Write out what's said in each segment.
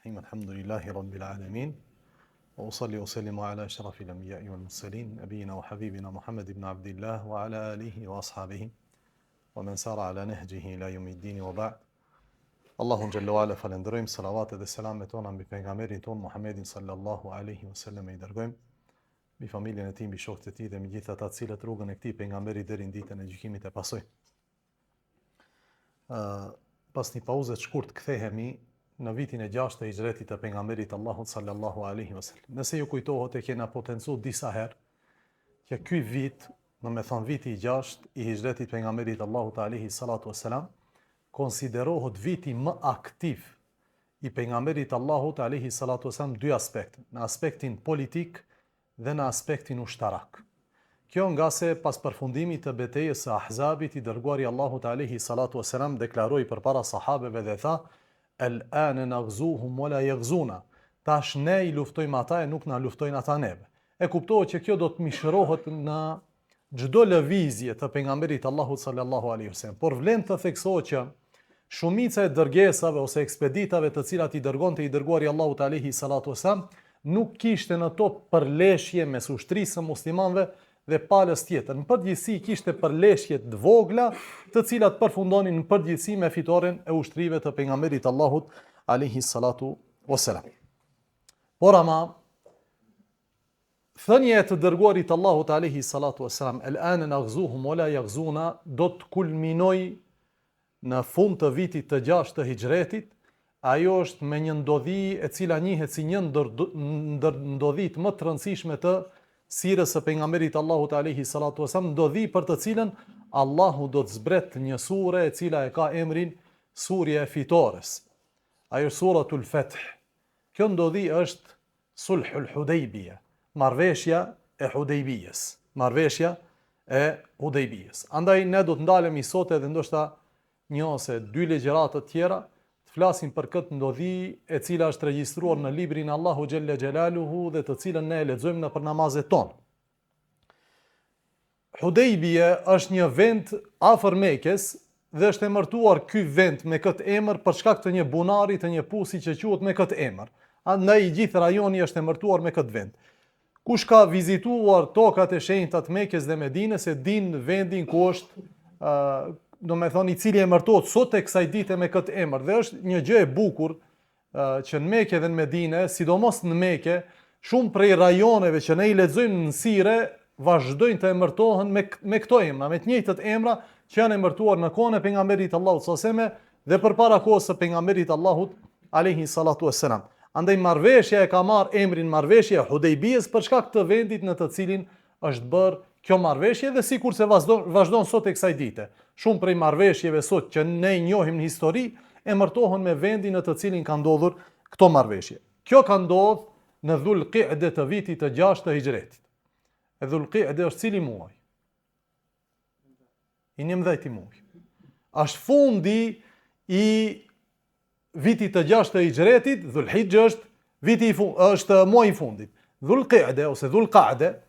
Bismillahirrahmanirrahim. Alhamdulillahi rabbil alamin. Wa usalli wa sallimu ala ashrafil anbiya'i wal mursalin, nabiyina wa habibina Muhammad ibn Abdullah wa ala alihi wa ashabihi wa man sara ala nahjihi ila yawmiddin wa ba'd. Allahun jalla wa ala falenderojmë, salavatet dhe selamet tona mbi pejgamberin ton Muhammedin sallallahu alaihi wasallam, i dërgojmë mbi familjen e tij, mbi shokët e tij dhe mbi gjithë ata të cilët rrugën e këtij pejgamberi deri në ditën e gjykimit e pasojnë. Pas një pauze të shkurt kthehemi në vitin e 6 të hijretit të pejgamberit Allahut sallallahu alaihi wasallam. Nëse ju kujtohet, e kena potencuar disa herë që ky vit, domethënë viti i 6 i hijretit të pejgamberit Allahut alaihi salatu wasalam, konsiderohet viti më aktiv i pejgamberit Allahut alaihi salatu wasalam dy aspekte, në aspektin politik dhe në aspektin ushtarak. Kjo nga se pas përfundimit të betejës së Ahzabit, i dërguari Allahut alaihi salatu wasalam deklaroi përpara sahabeve dhe tha: "El-an naghzuhum wala yaghzuna." Tash ne i luftojmë ata e nuk na luftojnë ata neve. E kuptohet që kjo do të mishërohet në çdo lëvizje të pejgamberit Allahut sallallahu alaihi wasallam. Por vlen të theksohet që shumica e dërgesave ose ekspeditave të cilat i dërgonte i dërguari Allahut alaihi salatu wasallam nuk kishte në to përleshje mes ushtrisë së muslimanëve dhe palës tjetër. Në përgjithësi kishte përleshje të vogla, të cilat përfundonin në përgjithësi me fitoren e ushtrive të pejgamberit Allahut alaihi salatu wasalam. Por ama thënia e të dërguarit Allahut alaihi salatu wasalam, "El-an naghzuhum wala yaghzuna", do të kulminoj në fund të vitit të 6 të hijretit. Ajo është me një ndodhi e cila njihet si një ndër ndodhit më të rëndësishme të sirës së pejgamberit Allahut alaihi salatu wasallam, ndodhi për të cilën Allahu do të zbret një sure e cila e ka emrin surja e fitores. Ajo suratul Fath. Kjo ndodhi është Sulhul Hudaybiyah, marrëveshja e Hudaybiyes. Marrëveshja e Hudaybiyes. Andaj ne do të ndalemi sot edhe ndoshta një ose dy legjëra të tjera të flasim për këtë ndodhi e cila është regjistruar në librin Allahu Gjelle Gjelaluhu dhe të cilën ne e lexojmë në për namazet tonë. Hudaybiyah është një vend afër Mekës dhe është emërtuar ky vend me këtë emër për shkak të një bunari, të një pusi që quhet me këtë emër. Andaj gjithë rajoni është emërtuar me këtë vend. Kush ka vizituar tokat e shenjta të Mekës dhe Medinës e din vendin ku është do me thonë i cili emërtohet sot e kësaj dite me këtë emër, dhe është një gjë e bukur që në Mekë dhe në Medine, sidomos në Mekë, shumë prej rajoneve që ne i lexojmë në sire vazhdojnë të emërtohen me këto emra, me të njëjtat emra që janë emërtuar në kohën e pejgamberit Allahut sallallahu alaihi wasallam dhe përpara kohës së pejgamberit Allahut alaihi salatu wassalam. Andaj marrëveshja e ka marrë emrin marrëveshje e Hudaybiyes për shkak të vendit në të cilin është bërë kjo marrëveshje dhe sikur se vazhdon sot e kësaj dite. Shumë prej marrëveshjeve sot që ne i njohim në histori emërtohen me vendin në të cilin ka ndodhur këto marrëveshje. Kjo ka ndodhur në Dhul Qi'de të vitit të 6 të hijretit. E Dhul Qi'de është cili muaj? I 11 muaj. Është fundi i vitit të 6 të hijretit, Dhul Hijja është është muaji i fundit. Dhul Qi'de ose Dhul Qa'de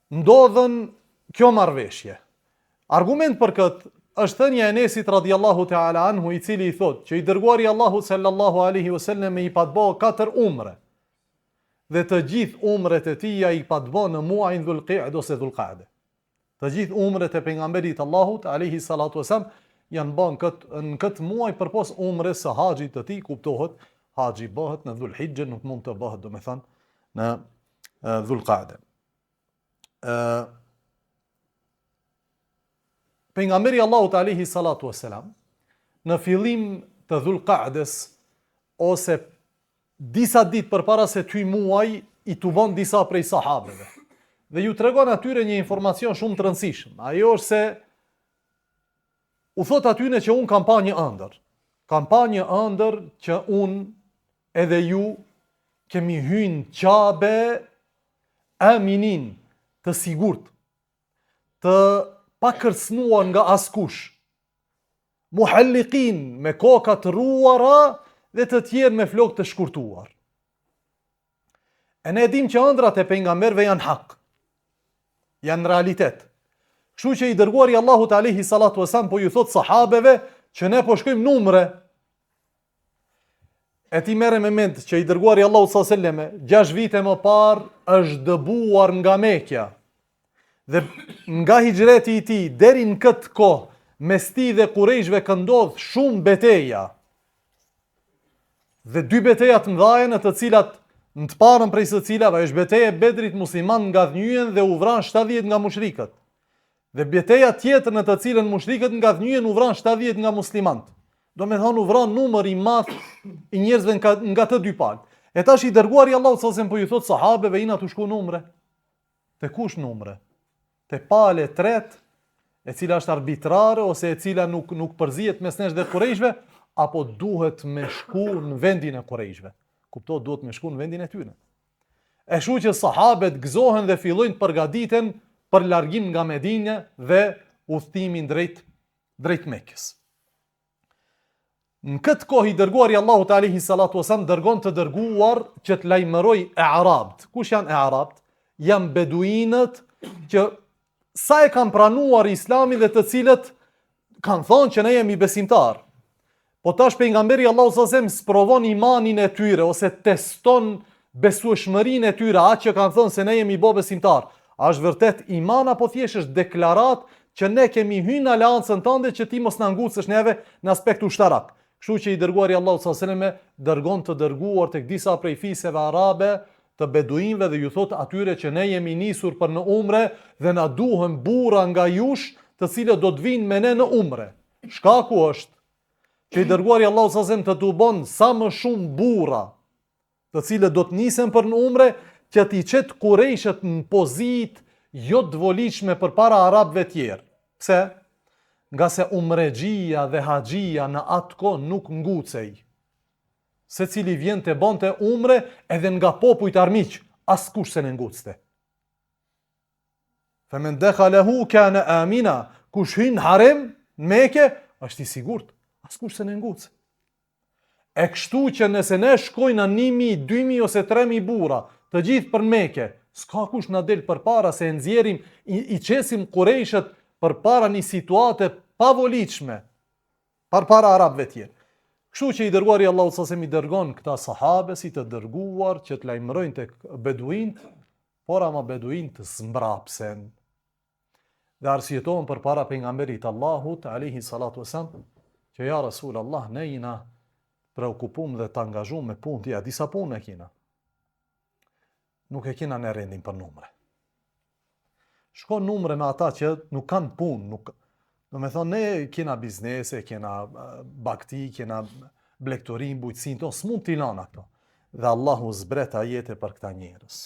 ndodhen kjo marrëveshje. Argument për këtë është thënia e Enesit radhiyallahu ta'ala anhu, i cili i thotë që i dërguari Allahu sallallahu alaihi wasallam i patbë 4 umre. Dhe të gjithë umret e tij i patbë në muajin Dhul Qi'de ose Dhul Qa'de. Të gjithë umret e pejgamberit Allahut alaihi salatu wasallam janë bën në këtë muaj përpos umres së haxhit të tij, kuptohet, haxhi bëhet në Dhul Hijja, nuk mund të bëhet domethënë në Dhul Qa'de. Pejgamberi Allahut alaihi salatu wasalam në fillim të Dhul Qa'des ose disa ditë përpara se ty muaj i tubon disa prej sahabeve dhe ju tregon atyre një informacion shumë të rëndësishëm. Ajo është se u thot atyre që unë kam pa një ëndër. Kam pa një ëndër që unë edhe ju kemi hyrë Qabe aminin, të sigurt, të pa kërcënuar nga askush, muhalliqin, me koka të ruara dhe të tjerë me flokë të shkurtuar. E ne dim që ëndrat e pejgamberëve janë hak, janë realitet. Kështu që i dërguari Allahut alaihi salatu wasallam po ju thot sahabeve që ne po shkojmë numre. E ti merre me mend që i dërguari Allahu sallallahu alaihi wasallam 6 vite më parë është dëbuar nga Mekja. Dhe nga hijreti i tij deri në këtë kohë, mes tij dhe Kurejshve ka ndodhur shumë betejë. Dhe 2 beteja të mëdha në të cilat në të parën prej së cilave është beteja e Bedrit, musliman ngadhnyen dhe u vran 70 nga mushrikët. Dhe beteja tjetër në të cilën mushrikët ngadhnyen u vran 70 nga muslimanët. Do me thonë u vran numër i madh i njerëzve nga të dy palë. E tash i dërguari Allahu sallallahu alaihi wasallam po ju thot sahabeve ina të shku numre. Te kush numre? Te pale e tretë, e cila është arbitrare ose e cila nuk përzihet mes nesh dhe Kurejshve, apo duhet me shku në vendin e Kurejshve. Kupto, duhet me shku në vendin e tyre. E shu që sahabet gëzohen dhe fillojnë të përgatiten për largim nga Medinja dhe udhtimin drejt Mekës. Në këtë kohë i dërguari Allahu alayhi salatu wasallam dërgon të dërguar që të lajmëroj e Arabt. Kush janë e Arabt? Janë beduinët që sa e kanë pranuar Islamin dhe të cilët kanë thonë që ne jemi besimtar. Po tash pejgamberi Allahu sallallahu alaihi wasallam sprovon imanin e tyre ose teston besueshmërinë e tyre, atë që kanë thonë se ne jemi besimtar. A është vërtet iman apo thjesht është deklarat që ne kemi hyrë në aleancën tënde që ti mos na ngucësh neve në aspekt ushtarak. Kështu që i dërguari Allahu sallallahu alaihi wasallam dërgon të dërguar tek disa prej fisëve arabe të beduinëve dhe ju thot atyre që ne jemi nisur për në umre dhe na duhen burra nga jush të cilët do të vinë me ne në umre. Shkaku është që i dërguari Allahu sallallahu alaihi wasallam të dubon sa më shumë burra të cilët do të nisen për në umre që t'i qet Kurejshët në pozitë jo të volitshme përpara arabëve tjerë. Pse? Nga se umregjia dhe haxhia në atë kohë nuk ngucej. Se cili vjen të bonte umre edhe nga popujt armiq, askush se ne ngucte. Femen dekhalehu kana amina, kush hyn harem në Mekë, është i sigurt, askush se ne ngucte. E kështu që nëse ne shkojnë në 1000, 2000 ose 3000 burra, të gjithë për Mekë, s'ka kush na del përpara se nxjerrim i qesim Kurejshët përpara një situate pavolitshme përpara arabëve tjerë. Kështu që i dërguari Allahu sallallahu alaihi wasallam i dërgon këta sahabe si të dërguar që të lajmërojnë tek beduinët, por ama beduinët zmbrapsen. Dhe arsyetohen përpara pejgamberit Allahut alayhi salatu wasallam që ja Rasulullah ne jena preokupum dhe të angazhum me punë tja, disa punë e kina. Nuk e kina në rendin për numre. Shko numre me ata që nuk kanë punë, do me thonë, ne kena biznese, kena bakti, kena blektorin, bujtësin, to s'mund t'i lana këto. Dhe Allahu zbret ajete për këta njerës.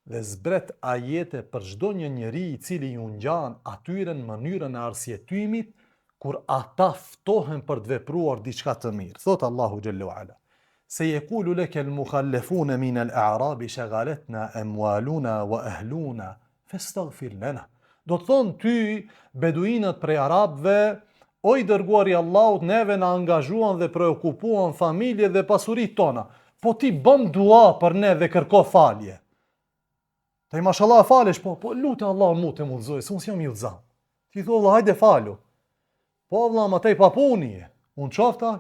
Dhe zbret ajete për çdo një njeri i cili ju ngjan atyre në mënyrën e arsjetymit, kur ata ftohen për të vepruar diçka të mirë. Thot Allahu Jalla wa Ala. Se yekulu leke al-mukhallafuna min al-a'rabi shaghalatna amwaluna wa ahluna fastaghfir lana. Do të thonë ty beduinët prej arabëve, o i dërguari Allahut, neve na angazhuan dhe preokupuan familje dhe pasuritë tona. Po ti bën dua për ne dhe kërko falje. Te mashallah falesh, po lutë Allahun mu të mundëzoj, se unë s'jam i udhëzam. Ti thua Allah, hajde falu. Po vëlla, ma tej papuni. Unë qofta,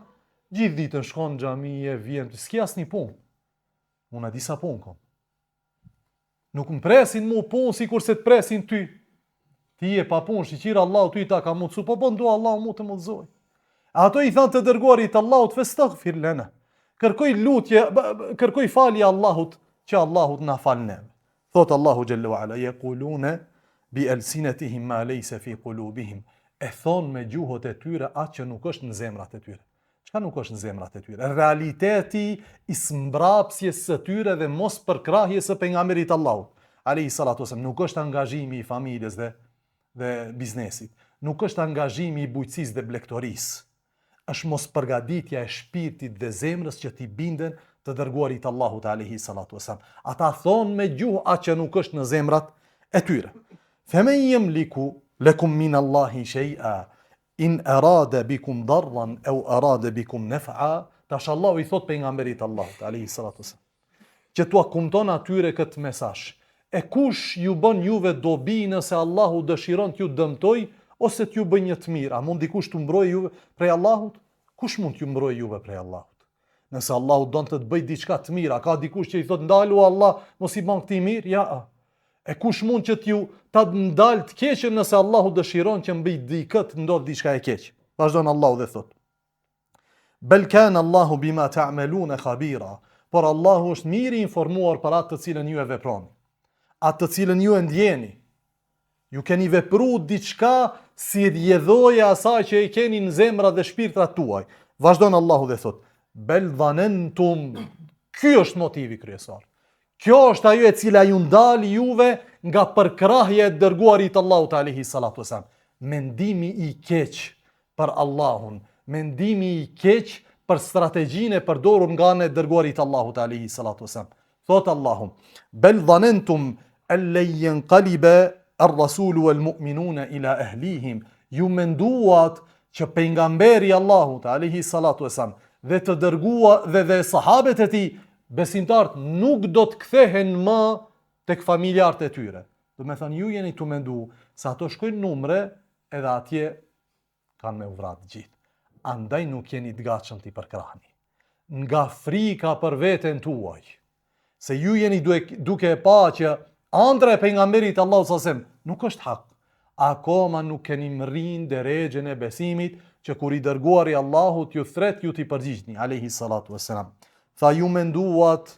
gjithë ditën shkon në xhamie, vjen, s'ki asnjë punë. Unë a disa punë kom. Nuk më presin mu punë sikur se të presin ty. Ti e papunë, shiqira Allahu ty ta ka mundësu, po bën dua Allahu mu të mundëzoj. Ato i thanë të dërguarit Allahut, fastaghfir lana. Kërkoj lutje, kërkoj falje Allahut, që Allahut na fal neve. Thot Allahu Jalla wa Ala, yaquluna bi alsinatihim ma laysa fi qulubihim. E thon me gjuhët e tyre atë që nuk është në zemrat e tyre. Çka nuk është në zemrat e tyre? Realiteti i smbrapsjes së tyre dhe mos përkrahjes së pejgamberit Allahut alayhi salatu wasallam. Nuk është angazhimi i familjes dhe biznesit. Nuk është angazhimi i bujqësisë dhe blegtorisë. Është mos përgatitja e shpirtit dhe zemrës që t'i binden të dërguarit Allahut alayhi salatu wasallam. Ata thonë me gjuhë atë që nuk është në zemrat e tyre. Femen yamliku lakum min Allahi shay'a in arada bikum darran aw arada bikum naf'a. Tash Allahu i thot pejgamberit Allahut alayhi salatu wasallam që t'ua kumton atyre këtë mesazh. E kush ju bën juve dobi nëse Allahu dëshiron t'ju dëmtoj ose t'ju bën një të mirë? A mund dikush t'u mbrojë juve prej Allahut? Kush mund t'ju mbrojë juve prej Allahut? Nëse Allahu don të bëj diçka të mirë, ka dikush që i thot ndalu Allah, mos i bën këtë mirë? Ja. E kush mund që t'ju ta ndal të keqen nëse Allahu dëshiron që mbi dikë të ndodh diçka e keq? Vazhdon Allahu dhe thot: Bel kana Allahu bima ta'maluna khabira. Por Allahu është mirë i informuar për atë të cilën ju e veproni, atë të cilën ju e ndjeni. Ju keni vepru diçka si rjedhoja asaj që i keni në zemra dhe shpirtrat tuaj. Vazhdon Allahu dhe thot: Bel dhanentum. Ky është motivi kryesor. Kjo është ajo e cila ju ndali juve nga përkrahja e dërguarit Allahut alayhi salatu wasalam. Mendimi i keq për Allahun, mendimi i keq për strategjinë e përdorur nga ana e dërguarit Allahut alayhi salatu wasalam. Thot Allahu: Bel dhanentum allan yanqaliba ar-rasulu wal mu'minuna ila ahlihim. Ju menduat që pejgamberi Allahut alayhi salatu wasalam dhe të dërgua dhe sahabet e tij besimtarët nuk do të kthehen më tek familjarët e tyre. Do me thënë, ju jeni të mendu se ato shkojnë numre edhe atje kanë me uvrat gjithë. Andaj nuk jeni të gatshëm t'i përkrahni. Nga frika për veten tuaj. Se ju jeni duke e pa që ëndra e pejgamberit Allahu sallallahu alaihi wasallam nuk është hak. Akoma nuk keni mrin derexhen e besimit që kur i dërguari Allahut ju thret ju t'i përgjigjni alayhi salatu wassalam. Tha ju menduat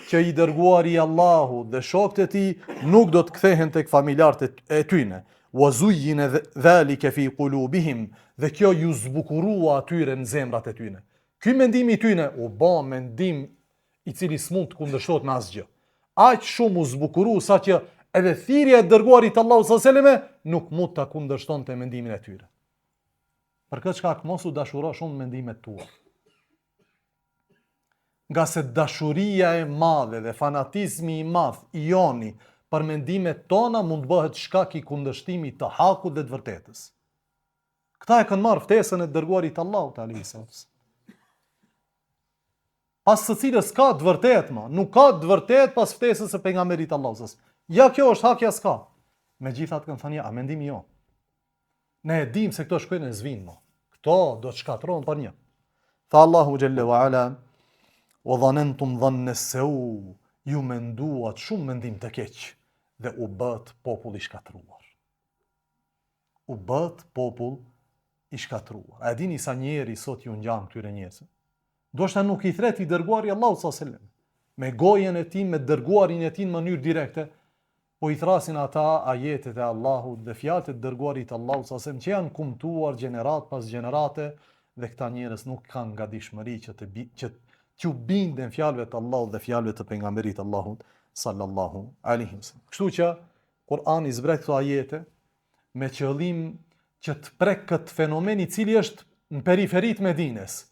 që i dërguari Allahut dhe shokët e tij nuk do të kthehen tek familjarët e tyre. Wa zuyyina dhalika fi qulubihim. Dhe kjo ju zbukurua atyre në zemrat e tyre. Ky mendim i tyre u bë mendim i cili s'mund të kundërshtohet me asgjë. Aq shumë u zbukuru sa që edhe thirrja e dërguarit Allahu sallallahu alaihi wasallam nuk mund ta kundërshtonte mendimin e tyre. Për këtë shkak mos u dashuro shumë mendimet tua. Nga se dashuria e madhe dhe fanatizmi i madh i joni për mendimet tona mund bëhet shkak i kundërshtimit të hakut dhe të vërtetës. Këta e kanë marrë ftesën e dërguarit Allahut alayhi sallam. Pas së cilës ka të vërtet ma, nuk ka të vërtet pas ftesës e pejgamberit Allahut. Ja kjo është hak, ja s'ka. Megjithatë kanë thënë ja, a mendimi jo. Ne e dim se këto shkojnë në zvin ma. Këto do të shkatërrohen për një. Tha Allahu xhalla wa ala: "Wa dhanantum dhanna as-saw." Ju menduat shumë mendim të keq dhe u bët popull i shkatruar. U bët popull i shkatruar. A dini sa njeri sot ju ngjan këtyre njerëzve? Ndoshta nuk i thret i dërguari Allahut sallallahu alaihi wasallam. Me gojen e tij, me dërguarin e tij në mënyrë direkte, po i thrasin ata ajetet e Allahut dhe fjalët e dërguarit Allahut sallallahu alaihi wasallam që janë kumtuar gjenerat pas gjenerate dhe këta njerëz nuk kanë gatishmëri që t'ju binden fjalëve të Allahut dhe fjalëve të pejgamberit Allahut sallallahu alaihi wasallam. Kështu që Kur'ani zbret këto ajete me qëllim që të prek këtë fenomen i cili është në periferitë Medines.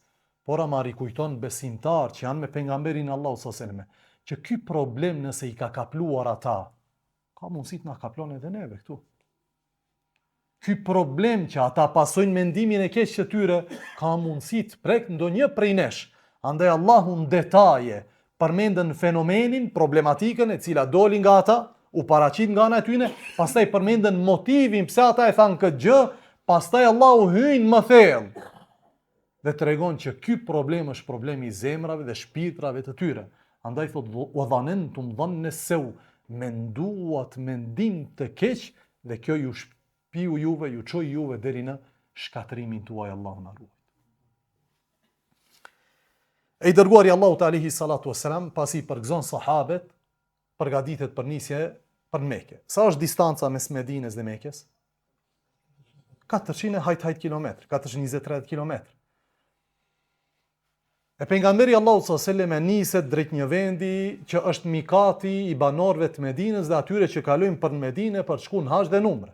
Por ama rikujton besimtar që janë me pejgamberin Allahu sallallahu alaihi wasallam që ky problem nëse i ka kapluar ata, ka mundësi të na kaplon edhe neve këtu. Ky problem që ata pasojnë mendimin e keq të tyre, ka mundësi të prek ndonjë prej nesh. Andaj Allahu në detaje përmendën fenomenin, problematikën e cila doli nga ata, u paraqit nga ana e tyre, pastaj përmendën motivin pse ata e thanë këtë gjë, pastaj Allahu hyn më thellë dhe tregon që ky problem është problemi i zemrave dhe shpirtrave të tyre. Andaj thot: "Wa dhanantum dhanna as-saw." Menduat mendim të keq dhe kjo ju shpiu juve, ju çoi juve deri në shkatrimin tuaj, Allahu na ruaj. E dërguari Allahut alayhi salatu wassalam pasi përgëzon sahabet, përgatitet për nisje për Mekë. Sa është distanca mes Medinës dhe Mekës? 400 hajt kilometër, 423 kilometër. E pejgamberi Allahu sallallahu alaihi wasallam niset drejt një vendi që është mikati i banorëve të Medinës dhe atyre që kalojnë për Medinë për të shkuar në haxh dhe në umre.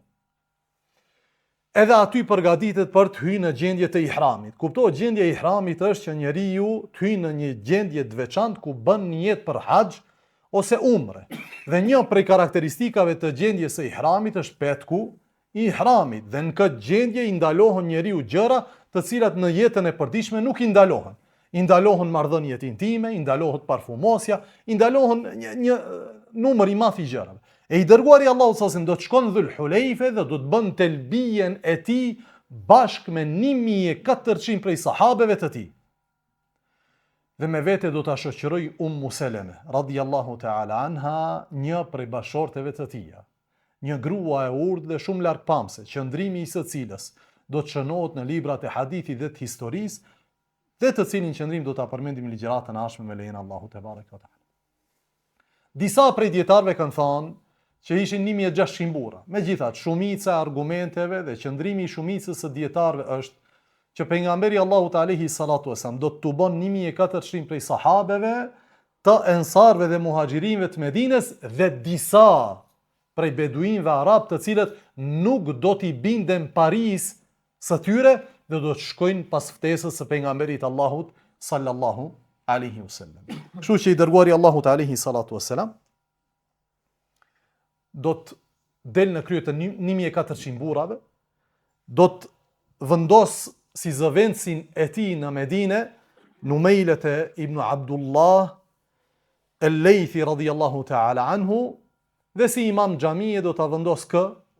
Edhe aty përgatitet për të hyrë në gjendje të ihramit. Kuptohet gjendja e ihramit është që njeriu të hyjë në një gjendje të veçantë ku bën niyet për haxh ose umre. Dhe një prej karakteristikave të gjendjes së ihramit është petku i ihramit. Dhe në këtë gjendje i ndalohen njeriu gjëra të cilat në jetën e përditshme nuk i ndalohen. I ndalohen marrëdhëniet intime, i ndalohet parfumosja, i ndalohen një numër i madh i gjërave. E i dërguari Allahu sallallahu alaihi wasallam do të shkon në Dhul Hulejfe dhe do të bën telbijen e tij bashkë me 1400 prej sahabeve të tij. Dhe me vete do ta shoqëroj Seleme, radhiyallahu ta'ala anha, një prej bashorteve të tija. Një grua e urdhë dhe shumë largpamse, qëndrimi i së cilës do të shënohet në librat e hadithit dhe të historisë, dhe të cilin qëndrim do ta përmendim në ligjëratën e ardhshme me lejen e Allahut te bareke ve teala. Disa prej dietarëve kanë thënë që ishin 1600 burra. Megjithatë, shumica e argumenteve dhe qëndrimi i shumicës së dietarëve është që pejgamberi Allahut alayhi salatu wasallam do të tubon 1400 prej sahabeve, të ensarve dhe muhaxhirinëve të Medinës dhe disa prej beduinëve arab, të cilët nuk do t'i binden Paris së tyre dhe do të shkojnë pas ftesës së pejgamberit Allahut sallallahu alaihi wasallam. Kështu që i dërguari Allahut alayhi salatu wasallam do të del në krye të 1400 burrave, do të vendos si zëvendësin e tij në Medine Numejlet e Ibn Abdullah el-Laythi radhiyallahu ta'ala anhu, dhe si imam xhamie do ta vendos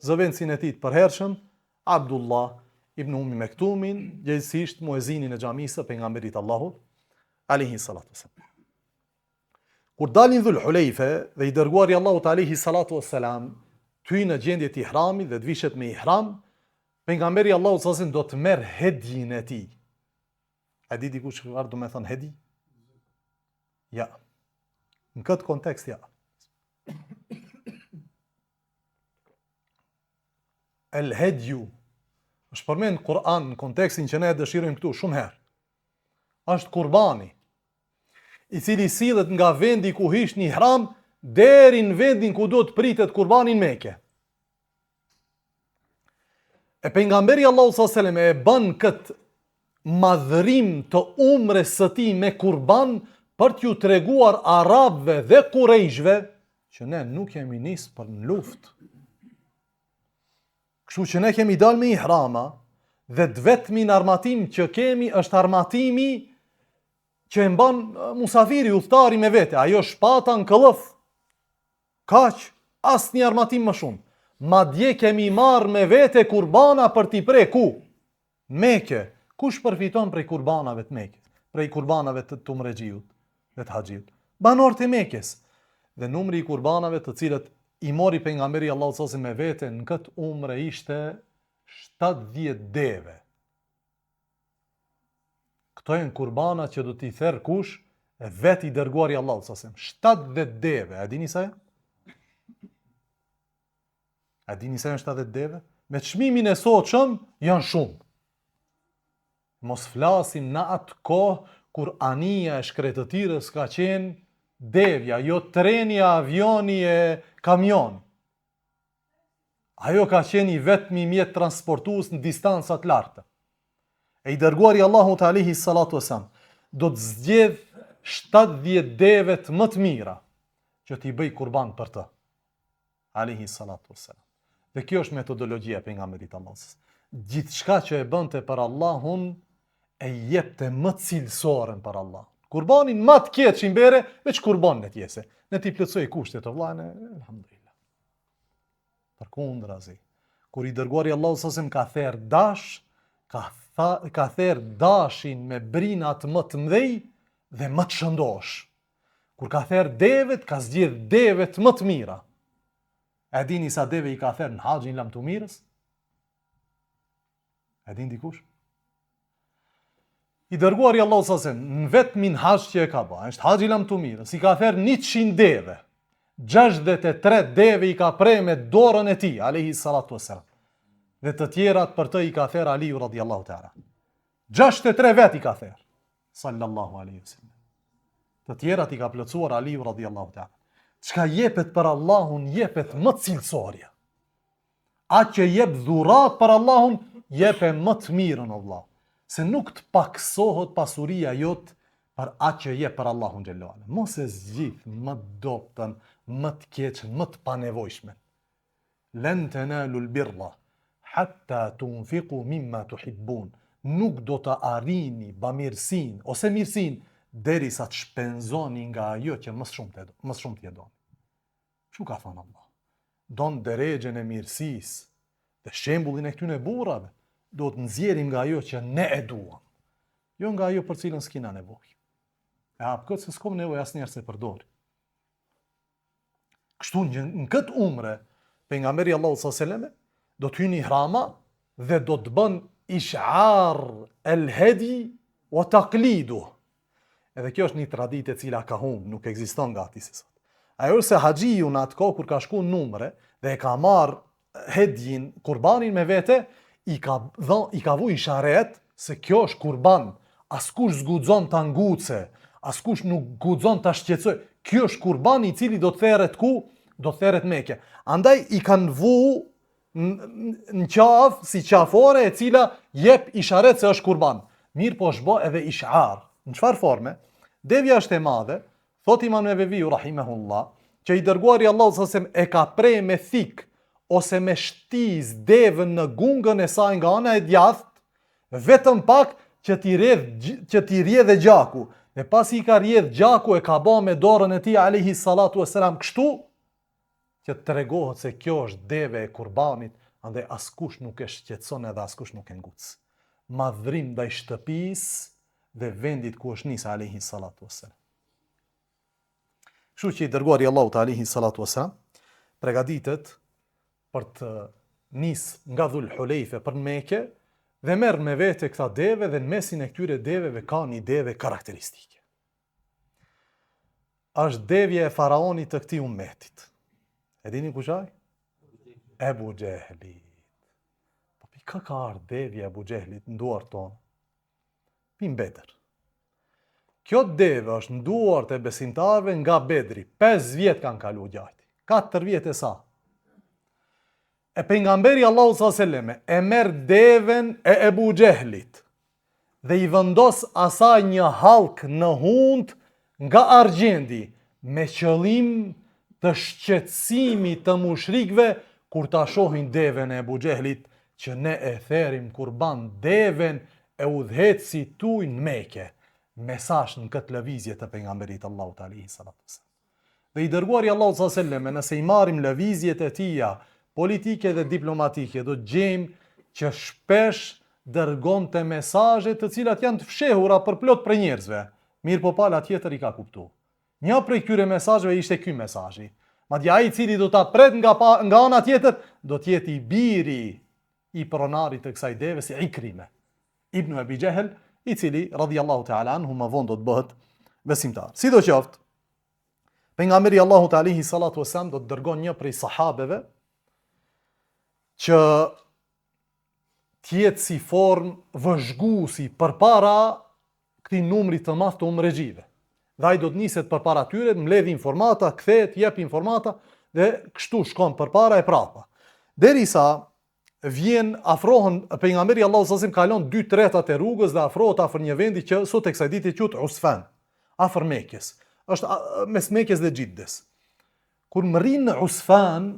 zëvendësin e tij të përhershëm Abdullah ibn Ummi Mektumin, gjithsesi muezinin e xhamisë së pejgamberit Allahut alayhi salatu wasallam. Kur dalin Dhul Hulejfe dhe i dërguari Allahut alayhi salatu wasalam ty në gjendje të ihramit dhe të vishet me ihram, pejgamberi Allahut sallallahu alaihi wasallam do të merr hedjin e tij. A di dikush çfarë do të thonë hedji? Ja. Në këtë kontekst ja. El hedju është përmend në Kur'an në kontekstin që ne e dëshirojmë këtu shumë herë. Është kurbani, i cili sillet nga vendi ku hish në ihram deri në vendin ku do të pritet kurbani në Mekë. E pejgamberi Allahu sallallahu alaihi wasallam e bën këtë madhërim të umres së tij me kurban për t'ju treguar arabëve dhe kurejshve që ne nuk jemi nis për në luftë. Kështu që ne kemi dalë me ihrama dhe të vetmin armatim që kemi është armatimi që e mban musafiri, udhtari me vete, ajo shpata në këllëf. Kaq, asnjë armatim më shumë. Madje kemi marrë me vete kurbana për t'i pre ku? Mekë. Kush përfiton prej kurbanave të Mekës? Prej kurbanave të umrexhiut dhe të haxhit? Banorët e Mekës. Dhe numri i kurbanave të cilët i mori pejgamberi Allahu sallallahu alaihi wasallam me vete në këtë umre ishte 70 deve. Këto janë kurbana që do t'i therr kush? E vetë i dërguari Allahu sallallahu alaihi wasallam. 70 deve. A dini sa? A dini se janë 70 deve? Me çmimin e sotshëm janë shumë. Mos flasim në atë kohë kur anija e shkretëtirës ka qenë devja, jo treni, avioni e kamion. Ajo ka qenë i vetmi mjet transportues në distanca të larta. E i dërguari Allahut alayhi salatu wasallam do të zgjedh 70 devet më të mira që t'i bëj kurban për të. Alayhi salatu wasallam. Dhe kjo është metodologjia e pejgamberit Allahut. Gjithçka që e bënte për Allahun e jepte më cilësoren për Allah. Kurbanin më të keq që i mbere, veç kurbanin e tjese. Ne t'i plotësoj kushtet të vllajën, elhamdulillah. Përkundrazi, kur i dërguari Allahu sallallahu ka therr dash, ka therr dashin me brinat më të mëdhej dhe më të shëndosh. Kur ka therr devet, ka zgjedh devet më të mira. E dini sa deve i ka therr në haxhin lam të mirës? E dini dikush? I dërguari Allahu sallallahu alaihi wasallam në vetmin haxh që e ka bë, është haxhi lam të mirës, i ka therr 100 deve. 63 deve i ka prej me dorën e tij, alayhi salatu wassalam. Dhe të tjerat për të i ka therr Aliu radhiyallahu ta'ala. 63 vet i ka therr, sallallahu alaihi wasallam. Të tjerat i ka plotësuar Aliu radhiyallahu ta'ala. Çka jepet për Allahun, jepet më cilësorja. Atë që jep dhurat për Allahun, jepe më të mirën Allah. Se nuk të paksohet pasuria jot për atë që jep për Allahun xhelal. Mos e zgjidh më dobtën, më të keqën, më të panevojshme. Lan tanalu al-birra hatta tunfiqu mimma tuhibbun. Nuk do të arrini bamirësinë ose mirësinë derisa të shpenzoni nga ajo që më shumë t'je doni. Çu ka thënë Allah? Don derexhen e mirësisë dhe shembullin e këtyre burrave, do të nxjerrim nga ajo që ne e duam, jo nga ajo për cilën s'kina nevojë. e hap këtë se s'kom nevojë asnjëherë se përdor. Kështu në këtë umre, pejgamberi Allahu sallallahu alaihi wasallam do të hyni hrama dhe do të bën ish'ar el-hadi wa taqlidu. Edhe kjo është një traditë e cila ka humbur, nuk ekziston gati si sot. Ajo se haxhiu në atë kohë kur ka shkuar në umre dhe e ka marr hedjin, kurbanin me vete, i ka vu isharet se kjo është kurban. Askush zguxon ta nguce, askush nuk guxon ta shqetësoj. Kjo është kurban i cili do të therret ku? Do të therret Mekë. Andaj i kanë vu në qafë si qafore e cila jep isharet se është kurban. Mirë po është bë edhe ishar. Në çfarë forme? Devja është e madhe, thot Imam Neveviu rahimahullah, që i dërguari Allahu sallallahu alaihi wasallam e ka prej me thik ose me shtiz devën në gungën e saj nga ana e djathtë, vetëm pak që t'i rjedhë gjaku. Dhe pasi i ka rjedhë gjaku e ka bë me dorën e tij alayhi salatu wassalam kështu, që të tregohet se kjo është deve e kurbanit, andaj askush nuk e shqetëson edhe askush nuk e nguc. Madhrim ndaj shtëpisë dhe vendit ku është nis alayhi salatu wassalam. Kështu që i dërguari Allahu alayhi salatu wassalam përgatitet për të nis nga Dhul Hulejfe për Mekë dhe merr me vete këta deve dhe në mesin e këtyre deveve ka një deve karakteristike. Është devja e faraonit të këtij ummetit. E dini kush ai? Ebu Xehli. Po pika ka ardhur devja e Ebu Xehlit në duart tonë. Pim Bedër. Kjo deve është në duart e besimtarëve nga Bedri. 5 vjet kanë kalu gjati. 4 vjet e sa. E pejgamberi Allahu sallallahu alaihi wasallam e merr deven e Ebu Xehlit dhe i vendos asaj një hallk në hund nga argjendi me qëllim të shqetësimit të mushrikëve kur ta shohin deven e Ebu Xehlit që ne e therim kurban deven e udhëhecit tuaj në Mekë. Mesazh në këtë lëvizje të pejgamberit Allahu alaihi salatu wasallam. Dhe i dërguari Allahu sallallahu alaihi wasallam, nëse i marrim lëvizjet e tija politike dhe diplomatike, do të gjejmë që shpesh dërgonte mesazhe të cilat janë të fshehura për plot për njerëzve. Mirë po pala tjetër i ka kuptu. Një prej këtyre mesazheve ishte ky mesazhi. Madje ai i cili do ta pret nga ana tjetër, do të jetë i biri i pronarit të kësaj deve si Ikrime ibn Abi Jahl, i cili radhiyallahu ta'ala anhu më vonë do të bëhet besimtar. Sidoqoftë, pejgamberi Allahu alaihi salatu wasallam do të dërgon një prej sahabeve që tjetë si formë vëzhguesi përpara këtij numri të madh të umrexhive. Dhe ai do të niset përpara tyre, mbledh informata, kthehet, jep informata dhe kështu shkon përpara e prapa. Derisa vjen afrohen pejgamberi Allahu sallallahu alaihi wasallam, kalon 2/3 e rrugës dhe afrohet afër një vendi që sot e kësaj dite quhet Usfan, afër Mekës. Është mes Mekës dhe Xhiddes. Kur mrin në Usfan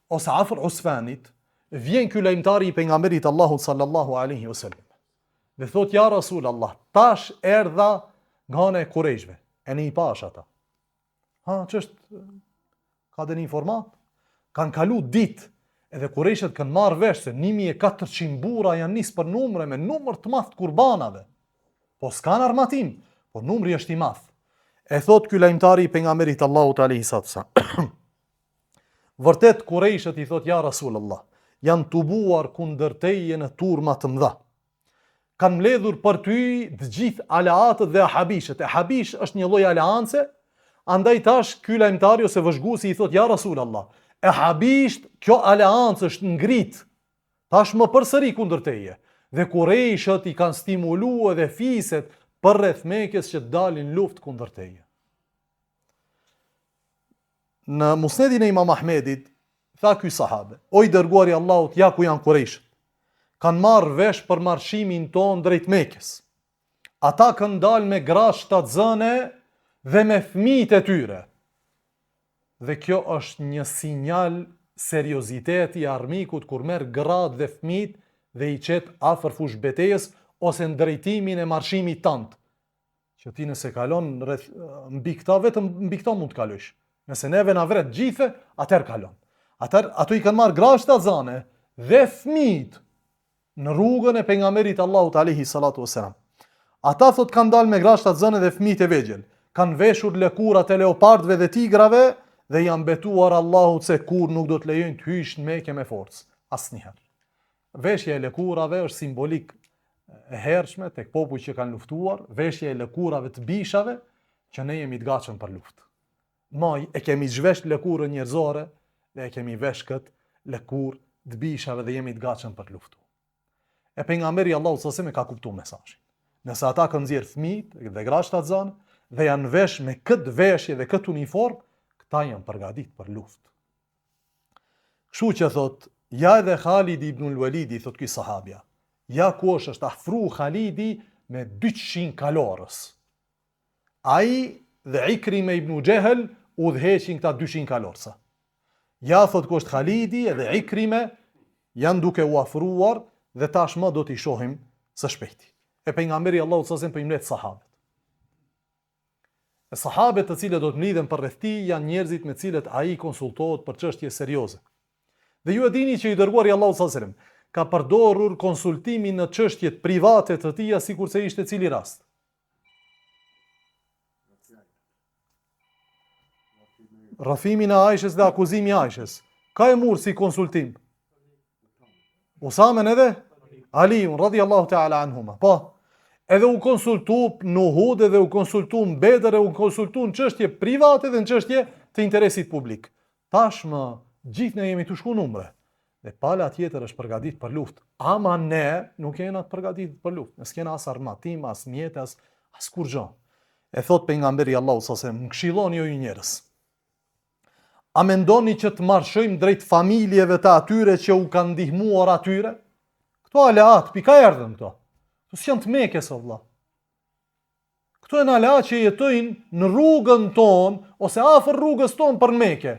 ose afër Usfanit, vjen ky lajmtari i pejgamberit Allahu sallallahu alaihi wasallam. Dhe thot ja Rasulullah, tash erdha nga ana e Kurejshve. E ne i pash ata. Ç'është? Ka dhënë informat? Kan kalu ditë edhe Kurejshet kanë marrë vesh se 1400 burra janë nisë për numre me numër të madh të kurbanave. Po s'kan armatim, po numri është i madh. E thot ky lajmtari i pejgamberit Allahu alaihi wasallam. Vërtet Kurejshet i thot ja Rasulullah, janë tubuar kundër teje në turma të mëdha. Kanë mbledhur për ty të gjithë alaatët dhe ahabishët. E habish është një lloj aleance, andaj tash ky lajmtari ose vëzhguesi i thot ja Rasulullah, e habisht kjo aleancë është ngrit, tash më përsëri kundër teje. Dhe Kurejshët i kanë stimuluar edhe fiset për rreth Mekës që dalin luftë kundër teje. Në Musnedin e Imam Ahmedit, tha ky sahabe, o i dërguari Allahut, ja ku janë Kurejshët. Kanë marrë vesh për marshimin ton drejt Mekës. Ata kanë dalë me gra shtatzëne dhe me fëmijët e tyre. Dhe kjo është një sinjal serioziteti i armikut kur merr gratë dhe fëmijët dhe i çet afër fush betejës ose në drejtimin e marshimit tënd. Që ti nëse kalon mbi këta, vetëm mbi këta mund të kalosh. Nëse neve na vret gjithë, atëherë kalon. Atëherë ato i kanë marrë gra shtatzëne dhe fëmijët në rrugën e pejgamberit Allahut alaihi salatu wasalam. Ata thot kanë dalë me gra shtatzëne dhe fëmijët e vegjël. kanë veshur lëkurat e leopardëve dhe tigrave dhe janë betuar Allahut se kur nuk do të lejojnë të hysh në Mekë me forcë, asnjëherë. Veshja e lëkurave është simbolik e hershme tek popujt që kanë luftuar, veshja e lëkurave të bishave që ne jemi të gatshëm për luftë. Maj e kemi zhvesh lëkurën njerëzore dhe e kemi vesh këtë lëkurë të bishave dhe jemi të gatshëm për luftu. E pejgamberi Allahu sallallahu alaihi wasallam ka kuptuar mesazhin. Nëse ata kanë nxjerr fëmijët dhe gratë të zanë dhe janë vesh me këtë veshje dhe këtë uniform, këta janë përgatitur për luftë. Kështu që thot, ja edhe Khalid ibn al-Walidi, thot ky sahabja, ja ku është afru Khalidi me 200 kalorës. Ai dhe Ikrime ibn Jehel udhëheqin këta 200 kalorësa. Ja thot ku është Khalidi edhe Ikrime janë duke u afruar dhe tashmë do t'i shohim së shpejti. E pejgamberi Allahu sallallahu alaihi wasallam po i mbledh sahabët. E sahabët të cilët do të mlidhen për rreth tij janë njerëzit me cilët ai konsultohet për çështje serioze. Dhe ju e dini që i dërguari Allahu sallallahu alaihi wasallam ka përdorur konsultimin në çështjet private të tija sikurse ishte cili rast. Rrafimin e Aishës dhe akuzimi i Aishës. Ka e murë si konsultim? Usamen edhe? Aliun, radhiyallahu ta'ala anhuma. Po, edhe u konsultu në Uhud, edhe u konsultu në Bedër, edhe u konsultu në çështje private dhe në çështje të interesit publik. Tashmë, gjithë ne jemi të shku numre. Dhe pala tjetër është përgatit për luftë. Ama ne nuk jena të përgatit për luftë. Ne s'kena as armatim, as mjetë, as kur gjë. E thot pejgamberi Allahu sallallahu alaihi wasallam, më këshilloni ju njerëz. A mendoni që të marshojmë drejt familjeve të atyre që u kanë ndihmuar atyre? Këto aleat, pika erdhën këto. Këto s'janë të Mekës o vëlla. Këto janë aleat që jetojnë në rrugën tonë, ose afër rrugës tonë për Mekë.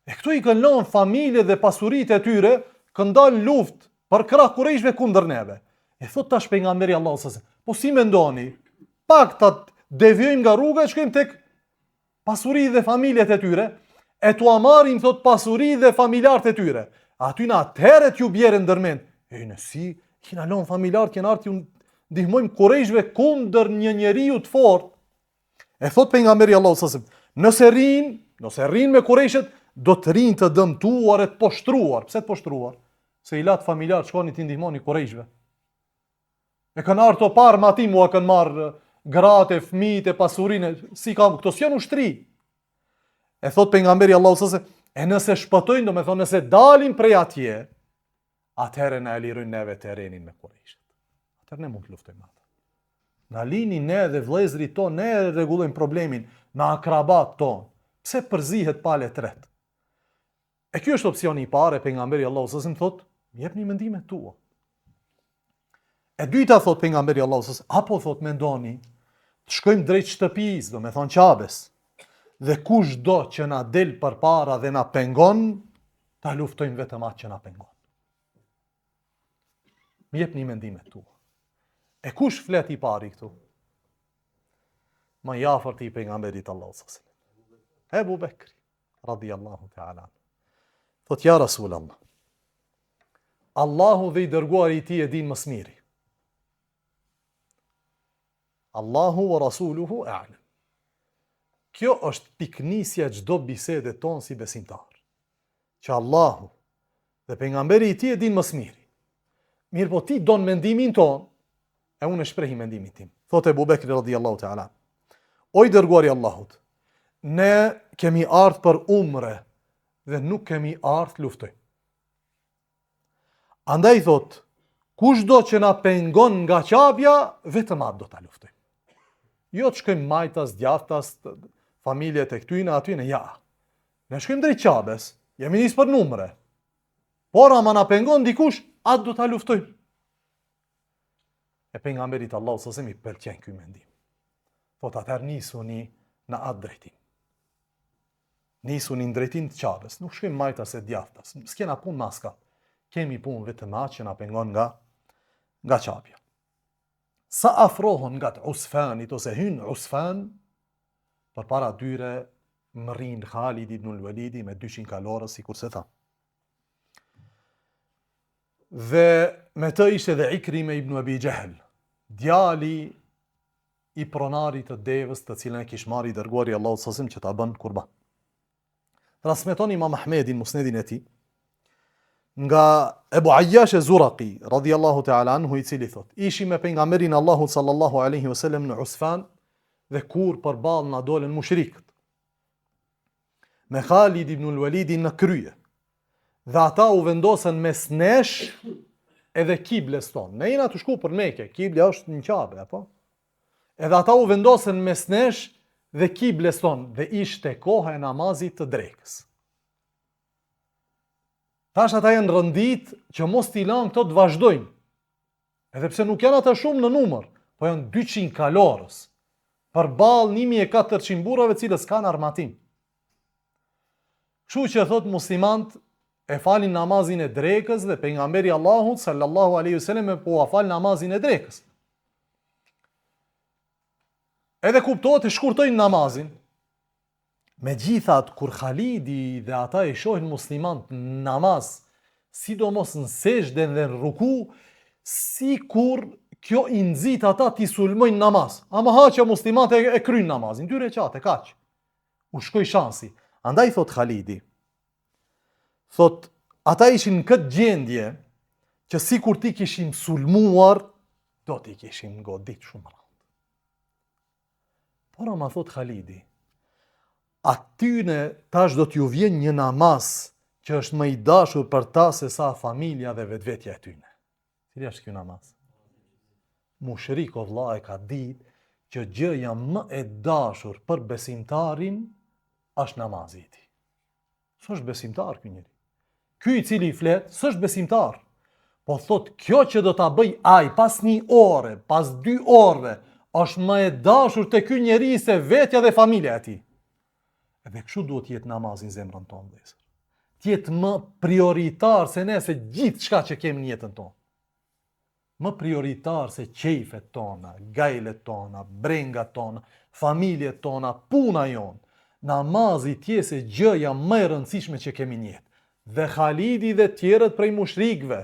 E këto i kanë lënë familje dhe pasuritë e tyre, kanë dalë luftë për krah kurajshve kundër neve. E thot tash pejgamberi Allahu sallallahu alaihi wasallam, po si mendoni? Pak ta devijojmë nga rruga e shkojmë tek pasuritë dhe familjet e tyre, e tu amarin thot pasuritë dhe familjarët e tyre. Aty në atëherë t'ju bjerë ndërmend. E nësi, kina lënë familjarët, kena artë ju ndihmojmë kurajshve kundër një njeriu të fortë. E thot pejgamberi Allahu sallallahu alaihi wasallam, nëse rrin me kurajshet, do të rinë të dëmtuar e të poshtruar. Pse të poshtruar? Se i latë familjarë shkoni t'i ndihmoni kurajshve. E kanë artë o parë ma ti mua kanë marë gratë, fëmijët e pasurinë, si kam, këto s'janë ushtri. E thot pejgamberi Allahu sallallahu alaihi wasallam, e nëse shpëtojnë, do me thonë, nëse dalin prej atje, atëherë na e lirojnë neve terrenin me kurajshet. Atëherë ne mund të luftojmë ata. Na lini ne dhe vëllezërit tonë, ne rregullojmë problemin me akrabat tonë. Pse përzihet palë tret? E ky është opsioni i parë, pejgamberi Allahu sallallahu alaihi wasallam thot, jepni mendimet tua. E dyta thot pejgamberi Allahu sallallahu alaihi wasallam, apo thot mendoni, të shkojmë drejt shtëpisë, do me thonë Qabes, dhe kush do që na del përpara dhe na pengon, ta luftojmë vetëm atë që na pengon. Më jepni mendimet tua. E kush flet i pari këtu? Më i afërt i pejgamberit Allahu sallallahu alaihi wasallam. Ebu Bekri, radhiyallahu ta'ala. Thot ja Rasulallah, Allahu dhe i dërguari i tij e din më së miri. Allahu wa rasuluhu a'lam. Kjo është piknisja çdo bisede tonë si besimtar. Që Allahu dhe pejgamberi i tij e din më së miri. Mirë po ti don mendimin tonë, e unë e shprehi mendimin tim. Thot Ebu Bekri radhiyallahu ta'ala. O i dërguari Allahut, ne kemi ardhur për umre dhe nuk kemi ardhur luftoj. Andaj thot, kush do që na pengon nga qabja, vetëm atë do ta luftoj. Jo të shkojmë majtas, djaftas, familjet e këtyne, atyne, ja. Ne shkojmë drejt qabes, jemi nisë për numre. Por ama na pengon dikush, atë do ta luftojmë. E pejgamberit Allahu sallallahu alaihi wasallam i pëlqen ky mendim. Thot atëherë nisuni në atë drejtim. Nisuni në drejtim të qabes, nuk shkojmë majtas e djaftas, s'kena punë maska. Kemi punë vetëm atë që na pengon nga qabja. Sa afrohon nga të Usfanit ose hynë Usfan, për para dyre më rinë Khalid ibn al-Walidi me 200 kalorës, si kurse tha. Dhe me të ishte dhe Ikrime ibn Abi Jahel, djali i pronarit të devës të cilën e kish marrë i dërguari Allahu sallallahu që ta bën kurban. Transmeton Imam Ahmedin musnedin e tij nga Ebu Ayyash e-Zuraqi radhiyallahu ta'ala anhu, i cili thot: ishim me pejgamberin Allahu sallallahu alaihi wasallam në Usfan dhe kur përballë na dolën mushrikët me Khalid ibn al-Walidin në krye. Dhe ata u vendosën mes nesh edhe kibles tonë. Ne jena të shku për Mekë, kibla është në Kabe, apo? Edhe ata u vendosën mes nesh dhe kibles tonë, dhe ishte koha e namazit të drekës. Tash ata janë rëndit që mos t'i lanë këto të vazhdojnë. Edhe pse nuk janë ata shumë në numër, po janë 200 kalorës, përballë 1400 burrave cilës kanë armatim. Kështu që thot muslimant e falin namazin e drekës dhe pejgamberi Allahut sallallahu alaihi wasallam po fal namazin e drekës. Edhe kuptohet e shkurtojnë namazin. Megjithatë, kur Khalidi dhe ata e shohin muslimant në namaz, sidomos në sejdë dhe në ruku, sikur kjo i nxit ata t'i sulmojnë namaz. Ama haqa muslimat e kryjnë namazin, 2 rekate, kaq. U shkoj shansi. Andaj thot Khalidi, thot, ata ishin në këtë gjendje që sikur ti kishim sulmuar, do t'i kishim godit shumë rand. Por ama thot Khalidi, atyne tash do t'ju vjen një namaz që është më i dashur për ta se sa familja dhe vetvetja e tyne. Cili është ky namaz? Mushrik o vlla e ka ditë që gjëja më e dashur për besimtarin është namazi i tij. S'është besimtar ky njeri. Ky i cili i flet, s'është besimtar. Po thot, kjo që do ta bëj ai pas 1 ore, pas 2 orëve, është më e dashur te ky njeri se vetja dhe familja e tij. Edhe kështu duhet jetë namazin zemrën tonë, vëllezër. Tjetë më prioritar se ne se gjithë shka që kemi në jetën tonë. Më prioritar se qejfet tona, gajlet tona, brengat tona, familjet tona, puna jonë. Namazi tjesë gjëja më e rëndësishme që kemi në jetë. Dhe Khalidi dhe tjerët prej mushrikëve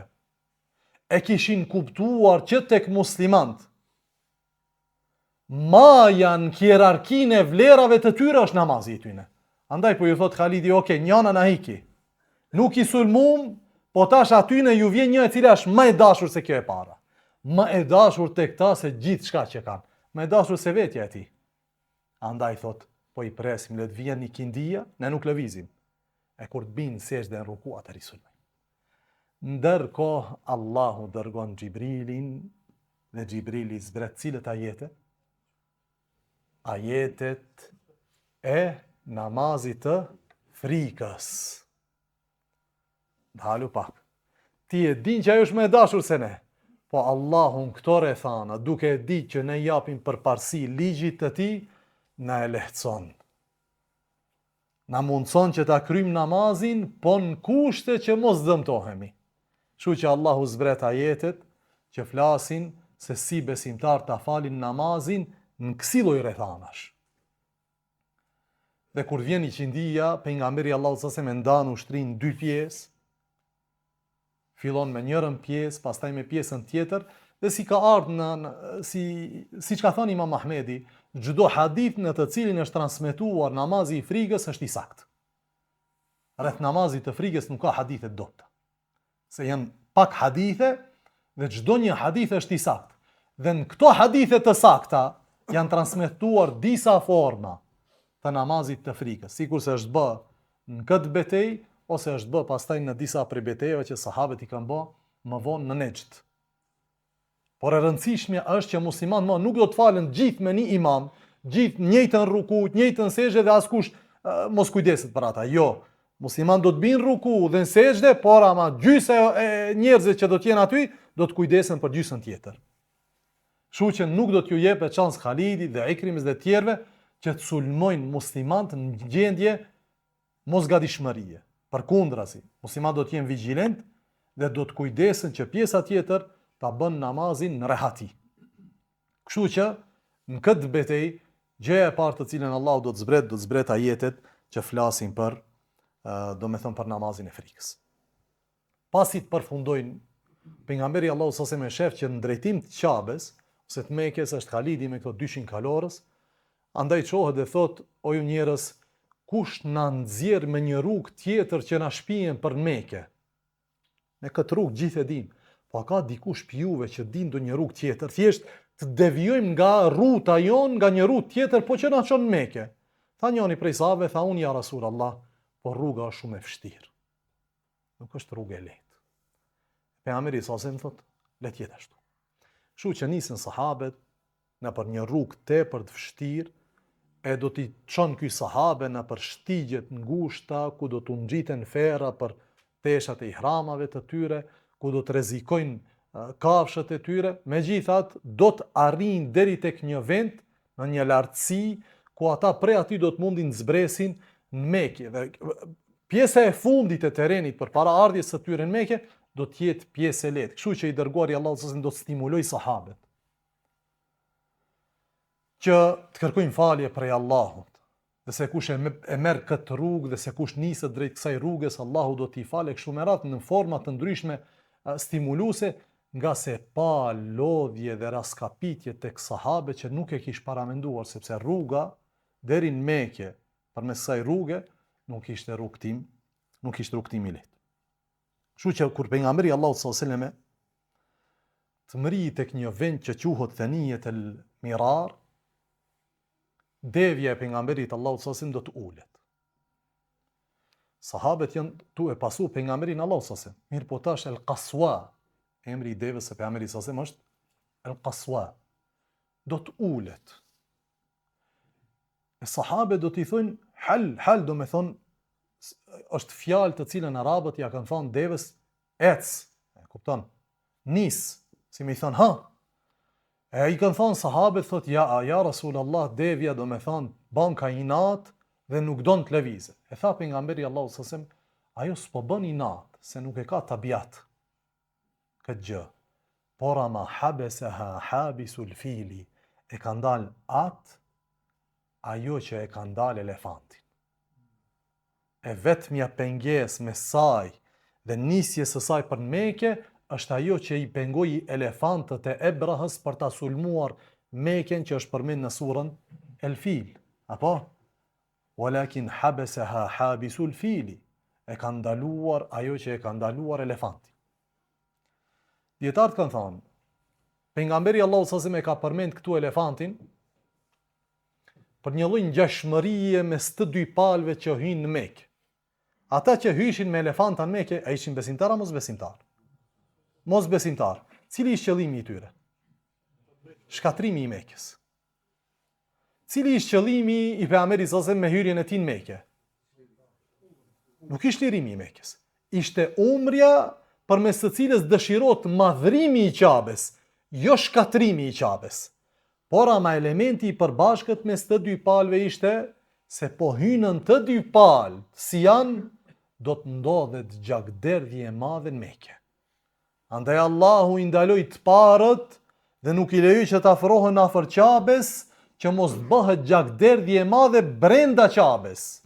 e kishin kuptuar që tek muslimant maja në hierarkinë e vlerave të tyre është namazi i tyre. Andaj po ju thot Khalidi, okay, njana na hiki. Nuk i sulmum, po tash atyne ju vjen një e cila është më e dashur se kjo e para. Më e dashur tek ta se gjithë shka që kanë. Më e dashur se vetja e tij. Andaj thot, po i presim, le të vjen një kindia, ne nuk lëvizim. E kur të binë sejdë në ruku, atë risulmoj. Ndërkohë Allahu dërgon Xhibrilin dhe Xhibrili zbret cilët ajete? Ajetet e namazit të frikës. Dhalu pak. Ti e din që ajo është më e dashur se ne. Po Allahun këto rrethana, duke e ditë që ne japim përparësi ligjit të tij, na e lehtëson. Na mundson që ta kryjmë namazin, po në kushte që mos dëmtohemi. Kështu që Allahu zbret ajetet që flasin se si besimtar ta falin namazin në kësi lloj rrethanash. Dhe kur vjen i qindia, pejgamberi Allahu s.a.s. e ndan ushtrin 2 pjesë. Fillon me njërën pjesë, pastaj me pjesën tjetër, dhe si ka ardhur siç ka thënë Imam Ahmedi, çdo hadith në të cilin është transmetuar namazi i frikës është i saktë. Rreth namazit të frikës nuk ka hadithe të dobta. Se janë pak hadithe dhe çdo një hadith është i saktë. Dhe në këto hadithe të sakta janë transmetuar disa forma të namazit të frikës, sikurse është bë në këtë betejë ose është bë pastaj në disa prej betejave që sahabët i kanë bë më vonë në Nejd. Por e rëndësishmja është që muslimanët nuk do të falen gjithë me një imam, gjithë njëjtën ruku, njëjtën sejdë dhe askush mos kujdeset për ata. Jo, muslimanët do të binë ruku dhe në sejdë, por ama gjysë e njerëzve që do të jenë aty do të kujdesen për gjysën tjetër. Kështu që nuk do t'ju jepet çans Khalidit dhe Ikrimës dhe tjerëve që të sulmojnë muslimanët në gjendje mosgadishmërie. Përkundrazi, muslimanët do të jenë vigjilent dhe do të kujdesen që pjesa tjetër ta bën namazin në rehati. Kështu që në këtë betejë, gjëja e parë të cilën Allahu do të zbret ajetet që flasin për, për namazin e frikës. Pasi të përfundojnë, pejgamberi Allahu s.a.s. shef që në drejtim të Qabes, se të Mekës është Khalidi me këto 200 kalorës, andaj qohet dhe thot, o ju njerëz, kush na nxjerr me një rrugë tjetër që na shpihen për Mekë. Me këtë rrugë gjithë e dim, po ka dikush pjuve që din do një rrugë tjetër, thjesht të devijojmë nga rruta jon, nga një rrutë tjetër, po që na çon në Mekë. Tha njëri prej sahabëve, tha unë ja Rasulullah, po rruga është shumë e vështirë. Nuk është rrugë e lehtë. Pejgamberi sa më thot, le të jetë ashtu. Kështu që nisën sahabët në për një rrugë tepër të vështirë, e do t'i çon ky sahabe në për shtigjet ngushta, ku do t'u ngjiten ferra për teshat e ihramave të tyre, ku do të rrezikojnë kafshët e tyre, megjithatë do të arrijnë deri tek një vend në një lartësi ku ata prej aty do të mundin të zbresin në Mekë. Dhe pjesa e fundit e terrenit përpara ardhjes së tyre në Mekë do të jetë pjesë e lehtë. Kështu që i dërguari Allahu s.a.s. do të stimuloj sahabët që të kërkojnë falje prej Allahut. Dhe se kush e merr këtë rrugë dhe se kush niset drejt kësaj rrugës, Allahu do t'i falë kështu me radhë në forma të ndryshme stimuluese, nga se pa lodhje dhe raskapitje tek sahabët që nuk e kish paramenduar, sepse rruga deri në Mekë përmes kësaj rruge nuk ishte rrugtim, nuk ishte rrugtim i lehtë. Kështu që kur pejgamberi Allahu sallallahu alaihi wasallam të mrihej tek një vend që quhet Thanijet el Mirar, devja e pejgamberit Allahu sallallahu alaihi wasallam do të ulet. Sahabët janë tu e pasu pejgamberin Allahu sallallahu alaihi wasallam. Mirë po tash el Qaswa, emri i devës së pejgamberit sallallahu alaihi wasallam është el Qaswa. Do të ulet. E sahabët do t'i thonë hal do me thonë është fjalë të cilën arabët ja kanë thonë devës ec, e kupton? Nis, si më i thonë ha. E i kanë thonë sahabët, thot ja Rasulullah, devja do me thonë banka inat dhe nuk don të lëvizë. E tha pejgamberi Allahu sallallahu alaihi wasallam, ajo s'po bën inat, se nuk e ka tabiat këtë gjë. Por ama habesaha habisul fili, e ka ndal ajo që e ka ndal elefantin. E vetmja pengesë me saj dhe nisjes së saj për Mekë është ajo që i pengoi elefantët e Ebrahës për ta sulmuar Mekën, që është përmend në surën El Fil. Apo? Walakin habasaha habisul fili. E ka ndaluar ajo që e ka ndaluar elefanti. Dietarët kanë thënë, pejgamberi Allahu sallallahu alaihi wasallam e ka përmend këtu elefantin për një lloj ngjashmërie mes të dy palëve që hyjnë në Mekë. Ata që hyshin me elefanta në Mekë, a ishin besimtar apo mos besimtar? Mos besimtar. Cili ishte qëllimi i tyre? Shkatrimi i Mekës. Cili ishte qëllimi i pejgamberit sallallahu alaihi wasallam me hyrjen e tij në Mekë? Nuk ishte lirimi i Mekës. Ishte umrja përmes së cilës dëshirohet madhrimi i Ka'bes, jo shkatrimi i Ka'bes. Por ama elementi i përbashkët mes të dy palëve ishte se po hynën të dy palë, si janë, do të ndodhet gjakderdhje e madhe në Mekë. Andaj Allahu i ndaloi të parët dhe nuk i lejoi që të afrohen afër Ka'bes, që mos bëhet gjakderdhje e madhe brenda Ka'bes.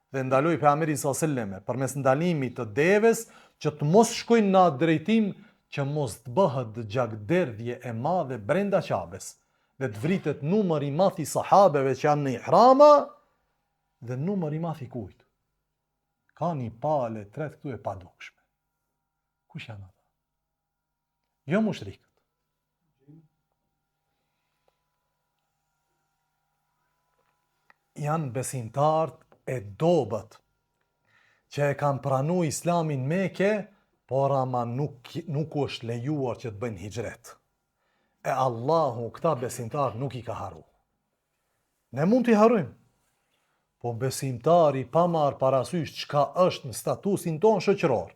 Dhe ndaloi pejgamberin sallallahu alaihi wasallam përmes ndalimit të devës që të mos shkojnë në atë drejtim, që mos të bëhet gjakderdhje e madhe brenda Ka'bes. Dhe të vritet numër i madh i sahabeve që janë në ihrama dhe numër i madh i kujt. Ka një palë tret këtu e padukshme. Kush janë ata? Jo mushrikët. Janë besimtarët e dobët që e kanë pranuar Islamin Mekë, por ama nuk është lejuar që të bëjnë hijret. E Allahu këta besimtar nuk i ka haru. Ne mund t'i harujmë, po besimtari pa marrë parasysh çka është në statusin ton shoqëror,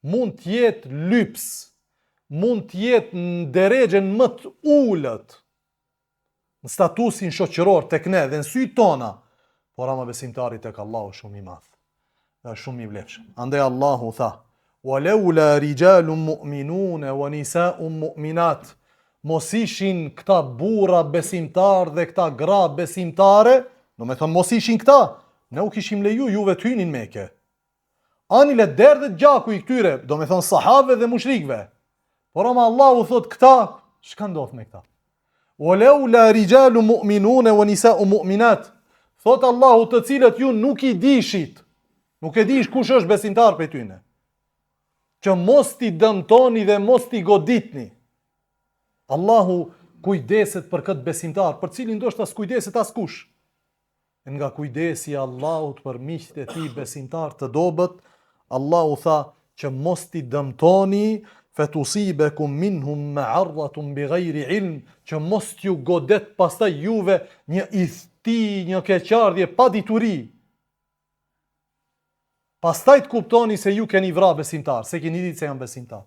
mund t'jetë lyps, mund t'jetë në derexhen më të ulët, në statusin shoqëror tek ne dhe në syt tona, por ama besimtari tek Allahu shumë i madh, dhe shumë i vlefshëm. Andaj Allahu tha: "Walaula rijalun mu'minun wa nisa'un mu'minat", mos ishin këta burra besimtar dhe këta gra besimtare, do me thonë mos ishin këta, ne u kishim leju juve të hynin Mekë. Ani le derdhet gjaku i këtyre, do me thonë sahabëve dhe mushrikëve. Por ama Allahu thot këta, çka ndodh me këta? Walaula rijalu mu'minun wa nisa'u mu'minat. Thot Allahu, të cilët ju nuk i dishit, nuk e dish kush është besimtar për tyne, që mos t'i dëmtoni dhe mos t'i goditni. Allahu kujdeset për këtë besimtar, për cilin ndoshta s'kujdeset askush. Nga kujdesi Allahut për miqtë e tij besimtar të dobët, Allahu tha që mos t'i dëmtoni, fetusibekum minhum ma'arratun bighayri ilm, që mos t'ju godet pastaj juve një idhti, një keqardhje pa dituri. Pastaj të kuptoni se ju keni vra besimtar, se keni ditë se janë besimtar.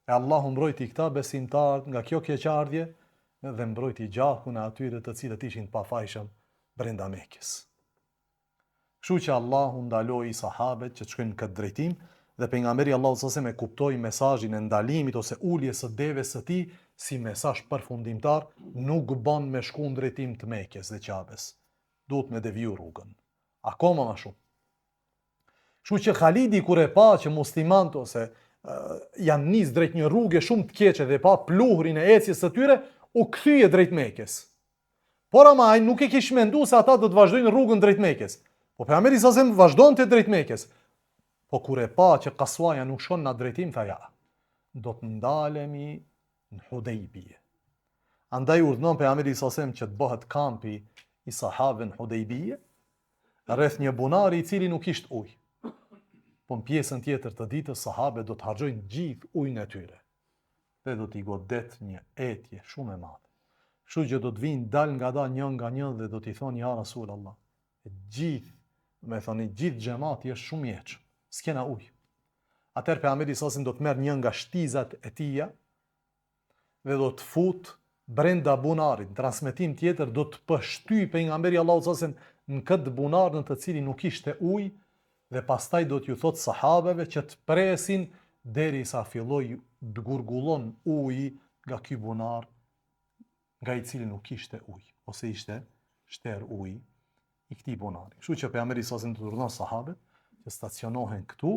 E Allahu mbrojti këta besimtar nga kjo keqardhje dhe mbrojti gjakun e atyre të cilët ishin pafajshëm brenda Mekës. Kështu që Allahu ndaloi sahabët që të shkojnë në këtë drejtim dhe pejgamberi Allahu s.a.s. e kuptoi mesazhin e ndalimit ose uljes së devës së tij si mesazh përfundimtar, nuk bën me shku në drejtim të Mekës dhe Qabes. Duhet me deviju rrugën. Akoma më shumë. Kështu që Khalidi kur e pa që muslimanët ose janë nis drejt një rruge shumë të keqe dhe pa pluhurin e ecjes së tyre, u kthye drejt Mekës. Por ama ai nuk e kish menduar se ata do të vazhdojnë rrugën drejt Mekës. Po pejgamberi sa sem vazhdonte drejt Mekës. Po kur e pa që Kaswaja nuk shkon në drejtim, tha ja, do të ndalemi në Hudejbije. Andaj urdhnon pejgamberi sa sem që të bëhet kampi i sahabëve në Hudejbije, rreth një bunari i cili nuk ishte ujë. Po në pjesën tjetër të ditës sahabët do të harxojnë gjithë ujin e tyre. Dhe do t'i godet një etje shumë e madhe. Kështu që do të vinë dal nga dal një nga një dhe do t'i thonë ja Rasulullah. Gjithë xhamati është shumë i echëm. S'kena ujë. Atëherë pejgamberi sasin do të merr një nga shtizat e tija dhe do të fut brenda bunarit. Në transmetim tjetër do të pështyj pejgamberi Allahu sasin në këtë bunar në të cilin nuk ishte ujë dhe pastaj do t'ju thot sahabeve që të presin derisa filloi të gurgullon uji nga ky bunar nga i cili nuk ishte ujë ose ishte shter uji i këtij bunari. Kështu që pejgamberi sasin do të urdhëron sahabët që stacionohen këtu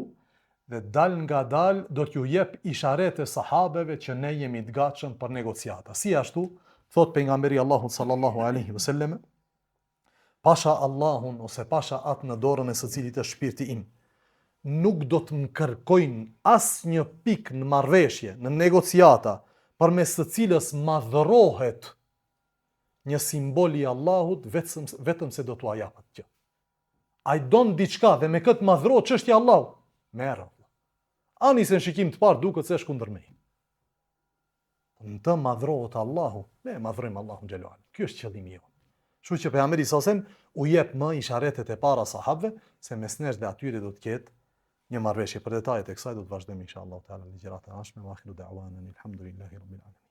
dhe dal nga dal do t'ju jep isharete sahabeve që ne jemi të gatshëm për negociata. Si ashtu, thot pejgamberi Allahut sallallahu alaihi wasallam, pasha Allahun ose pasha atë në dorën e së cilit është shpirti im, nuk do të më kërkojnë asnjë pikë në marrëveshje, në negociata, përmes së cilës madhrohet një simbol i Allahut vetëm se do t'ua japet gjë. Ai don diçka dhe me këtë madhrohet çështja e Allahut. Merr. Ani se në shikim të parë duket se është kundër meje. Në të madhrohet Allahu, ne madhrojmë Allahun xhelal. Ky është qëllimi jon. Kështu që pejgamberi sallallahu alajhi wasallam u jep më isharetet e para sahabëve se mes nesh dhe atyre do të ketë një marrëveshje. Për detajet e kësaj do të vazhdojmë inshallah taala në ligjërat e ardhshme. Wa akhiru da'wana alhamdulillahi rabbil alamin.